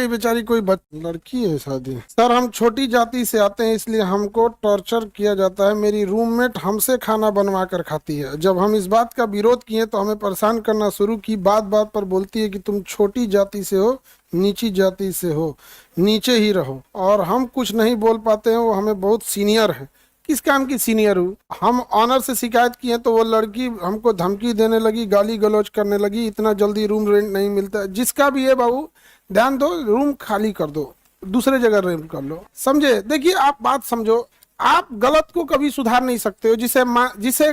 ये बेचारी कोई लड़की है शादी। सर हम छोटी जाति से आते हैं इसलिए हमको टॉर्चर किया जाता है। मेरी रूममेट हमसे खाना बनवा कर खाती है। जब हम इस बात का विरोध किए तो हमें परेशान करना शुरू की। बात बात पर बोलती है कि तुम छोटी जाति से हो, नीची जाति से हो, नीचे ही रहो। और हम कुछ नहीं बोल पाते हैं। वो हमें बहुत सीनियर है। किस काम की सीनियर हूँ? हम ऑनर से शिकायत किए तो वो लड़की हमको धमकी देने लगी, गाली गलौज करने लगी, इतना जल्दी रूम रेंट नहीं मिलता। जिसका भी है बाबू ध्यान दो, रूम खाली कर दो, दूसरे जगह रेंट कर लो। समझे? देखिए आप बात समझो, आप गलत को कभी सुधार नहीं सकते हो। जिसे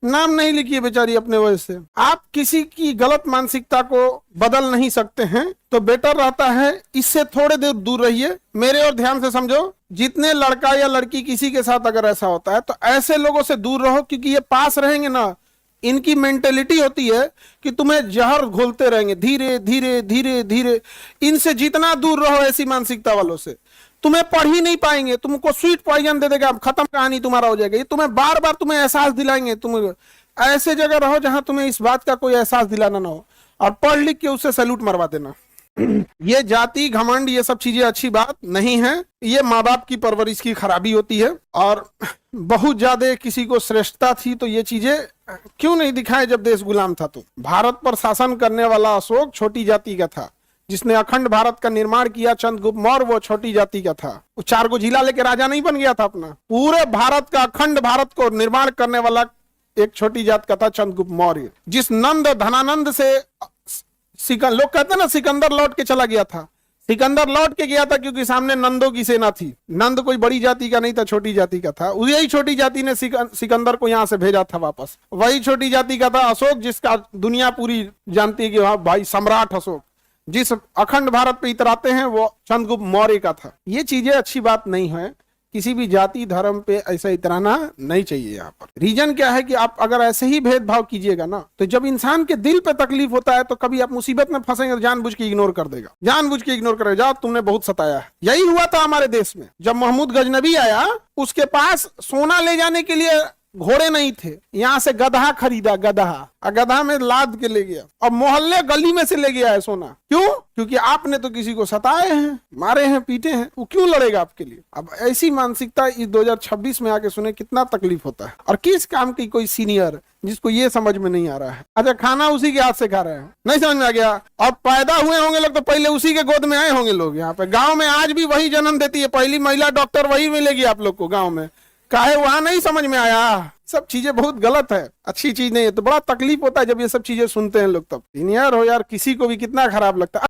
नाम नहीं लिखी है बेचारी अपने वजह से, आप किसी की गलत मानसिकता को बदल नहीं सकते हैं। तो बेटर रहता है इससे थोड़े देर दूर रहिए। मेरे और ध्यान से समझो, जितने लड़का या लड़की किसी के साथ अगर ऐसा होता है तो ऐसे लोगों से दूर रहो, क्योंकि ये पास रहेंगे ना, इनकी मेंटेलिटी होती है कि तुम्हें जहर घोलते रहेंगे धीरे धीरे धीरे धीरे। इनसे जितना दूर रहो ऐसी मानसिकता वालों से, तुम्हें पढ़ ही नहीं पाएंगे, तुमको स्वीट पॉइजन दे देगा, खत्म कहानी तुम्हारा हो जाएगा। ये तुम्हें बार बार तुम्हें एहसास दिलाएंगे। तुम ऐसे जगह रहो जहां तुम्हें इस बात का कोई एहसास दिलाना ना हो, और पढ़ लिख के उससे सैल्यूट मरवा देना। ये जाति घमंड ये सब चीजें अच्छी बात नहीं है। ये माँ बाप की परवरिश की खराबी होती है। और बहुत ज्यादा किसी को श्रेष्ठता थी तो ये चीजें क्यों नहीं दिखाए जब देश गुलाम था। तो भारत पर शासन करने वाला अशोक छोटी जाति का था। जिसने अखंड भारत का निर्माण किया चंद्रगुप्त मौर्य, वो छोटी जाति का था। वो 4 को जिला लेके राजा नहीं बन गया था अपना। पूरे भारत का अखंड भारत को निर्माण करने वाला एक छोटी जात का था चंद्रगुप्त मौर्य। जिस नंद धनानंद से लोग कहते हैं ना सिकंदर लौट के चला गया था। सिकंदर लौट के गया था क्योंकि सामने नंदों की सेना थी। नंद कोई बड़ी जाति का नहीं था, छोटी जाति का था। यही छोटी जाति ने सिकंदर को यहां से भेजा था वापस। वही छोटी जाति का था अशोक, जिसका दुनिया पूरी जानती है कि हाँ भाई सम्राट अशोक जिस अखंड भारत पे इतराते हैं वो चंद्रगुप्त मौर्य का था। ये चीजें अच्छी बात नहीं है। किसी भी जाति धर्म पे ऐसा इतराना नहीं चाहिए। यहाँ पर रीजन क्या है कि आप अगर ऐसे ही भेदभाव कीजिएगा ना, तो जब इंसान के दिल पे तकलीफ होता है तो कभी आप मुसीबत में फंसेंगे तो जानबूझ के इग्नोर कर देगा, जानबूझ के इग्नोर करेगा। जाओ तुमने बहुत सताया है। यही हुआ था हमारे देश में। जब महमूद गजनबी आया, उसके पास सोना ले जाने के लिए घोड़े नहीं थे, यहाँ से गधा खरीदा, गधा, और गधा में लाद के ले गया और मोहल्ले गली में से ले गया है सोना। क्यों? क्योंकि आपने तो किसी को सताए हैं, मारे हैं, पीटे हैं, वो क्यों लड़ेगा आपके लिए? अब ऐसी मानसिकता इस 2026 में आके सुने कितना तकलीफ होता है। और किस काम की कोई सीनियर जिसको ये समझ में नहीं आ रहा है। अच्छा खाना उसी के हाथ से खा रहे हैं, नहीं समझ में आ गया। और पैदा हुए होंगे लोग तो पहले उसी के गोद में आए होंगे लोग। यहाँ पे गाँव में आज भी वही जन्म देती है, पहली महिला डॉक्टर वही मिलेगी आप लोग को गाँव में। काहे वहां नहीं समझ में आया? सब चीजें बहुत गलत है, अच्छी चीज नहीं है। तो बड़ा तकलीफ होता है जब ये सब चीजें सुनते हैं लोग। तब सीनियर हो यार, किसी को भी कितना खराब लगता है।